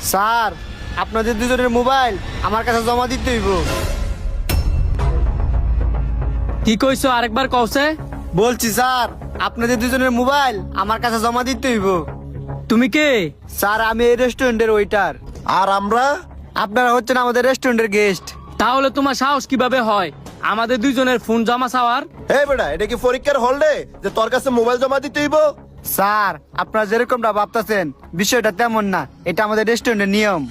Sir আপনাদের দুজনের mobile আমার কাছে জমা দিতে হইব। কি কইছো আরেকবার কওছে? বলছি স্যার আপনাদের দুজনের মোবাইল আমার কাছে জমা দিতে হইব। তুমি কে? স্যার আমি এই রেস্টুরেন্টের ওয়েটার। আর আমরা? আপনারা হচ্ছেন আমাদের রেস্টুরেন্টের গেস্ট। তাহলে তোমার সাহস কিভাবে হয় আমাদের দুইজনের ফোন জমা চাওয়ার? এই বেটা, এটা কি পরীক্ষার হল রে যে তোর কাছে মোবাইল জমা দিতে হইব? স্যার আপনারা যেরকমটা ভাবতেছেন বিষয়টা তেমন না, এটা আমাদের রেস্টুরেন্টের নিয়ম।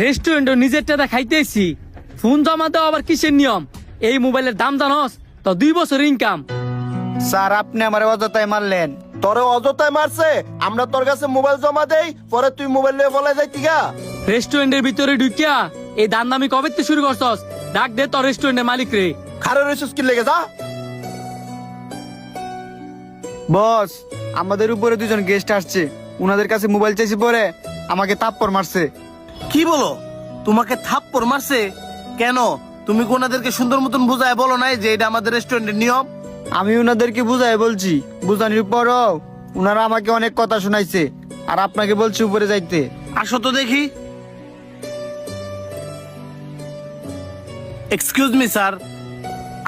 রেস্টুরেন্টে নিজের টাকা খাইতেছি, ফোন জমা দেওয়া আবার কিসের নিয়ম? এই মোবাইলের দাম জানোস তো 2 বছর ইনকাম। স্যার আপনি আমার অযথায় মারলেন। তোরে অযথায় মারছে, আমরা তোর কাছে মোবাইল জমা দেই, পরে তুই মোবাইল নিয়ে বলে যাইতি গা। রেস্টুরেন্টের ভিতরে ঢুকিয়া এই দান্দামি কবে থেকে শুরু করছস? ডাক দে তোর রেস্টুরেন্টের মালিক রে। খারে রইছিস কি লেগে যা। বস আমাদের উপরে দুজন গেস্ট আসছে, উনাদের কাছে মোবাইল চাইছি পরে আমাকে তাপ্পর মারছে। কি বলো? তোমাকে থাপ্পড় মারছে কেন? তুমি কোনাদেরকে সুন্দর মতন বুঝায় বলো নাই যে এটা আমাদের রেস্টুরেন্টের নিয়ম? আমি উনাদেরকে বুঝাই বলছি, বুঝানোর পরও উনারা আমাকে অনেক কথা শোনাইছে, আর আপনাকে বলছি উপরে যাইতে। আসো তো দেখি। এক্সকিউজ মি স্যার,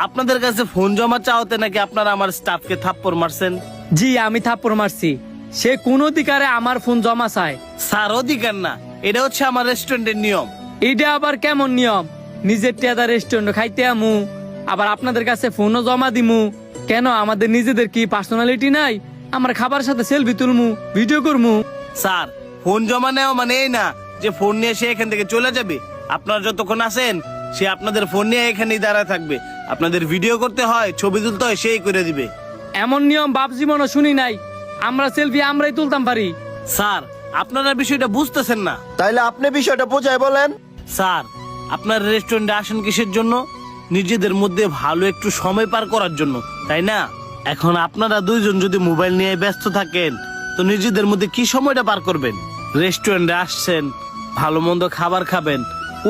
আপনাদের কাছে ফোন জমা চাওতে নাকি আপনারা আমার স্টাফকে থাপ্পড় মারছেন? জি আমি থাপ্পড় মারছি। সে কোন অধিকারে আমার ফোন জমা চায়? স্যার অধিকার না, এটা হচ্ছে আমার রেস্টুরেন্টের নিয়ম। এটা আবার কেমন নিয়ম? নিজের টেদা রেস্টুরেন্ট খাইতে আমু, আবার আপনাদের কাছে ফোনও জমা দিমু কেন? আমাদের নিজেদের কি পার্সোনালিটি নাই? আমার খাবার সাথে সেলফি তুলমু, ভিডিও করমু? স্যার ফোন জমা নেওয়া মানে এই না যে ফোন নিয়ে সে এখান থেকে চলে যাবে। আপনারা যতক্ষণ আছেন সে আপনাদের ফোন নিয়ে এখানেই দাঁড়ায় থাকবে। আপনাদের ভিডিও করতে হয়, ছবি তুলতে হয়, সেই করে দিবে। এমন নিয়ম বাপ জীবনও শুনি নাই। আমরা সেলফি আমরাই তুলতাম পারি। স্যার আপনারা বিষয়টা বুঝতেছেন না। তাইলে আপনি বিষয়টা বোঝায় বলেন। স্যার আপনার রেস্টুরেন্টে আসেন কিসের জন্য? নিজেদের মধ্যে ভালো একটু সময় পার করার জন্য, তাই না? এখন আপনারা দুইজন যদি মোবাইল নিয়ে ব্যস্ত থাকেন তো নিজেদের মধ্যে কি সময়টা পার করবেন? রেস্টুরেন্টে আসছেন, ভালো মন্দ খাবার খাবেন,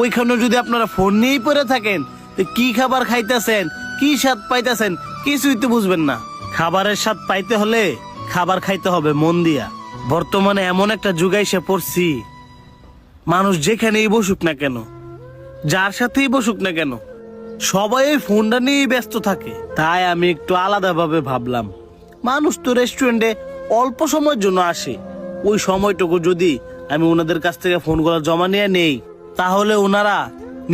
ওইখানে যদি আপনারা ফোন নিয়েই পড়ে থাকেন তো কি খাবার খাইতেছেন, কি স্বাদ পাইতেছেন কিছুই তো বুঝবেন না। খাবারের স্বাদ পাইতে হলে খাবার খাইতে হবে মন দিয়া। বর্তমানে এমন একটা যুগে এসে পড়ছি, মানুষ যেখানেই বসুক না কেন, যার সাথেই বসুক না কেন, সবাই ওই ফোনটা নিয়েই ব্যস্ত থাকে। তাই আমি একটু আলাদাভাবে ভাবলাম, মানুষ তো রেস্টুরেন্টে অল্প সময়ের জন্য আসে, ওই সময়টুকু যদি আমি ওনাদের কাছ থেকে ফোনগুলো জমা নিয়ে নেই তাহলে ওনারা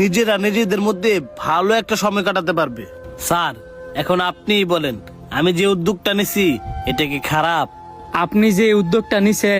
নিজেরা নিজেদের মধ্যে ভালো একটা সময় কাটাতে পারবে। স্যার এখন আপনিই বলেন, আমি যে উদ্যোগটা নিছি এটা কি খারাপ? আপনি যে উদ্যোগটা নিছে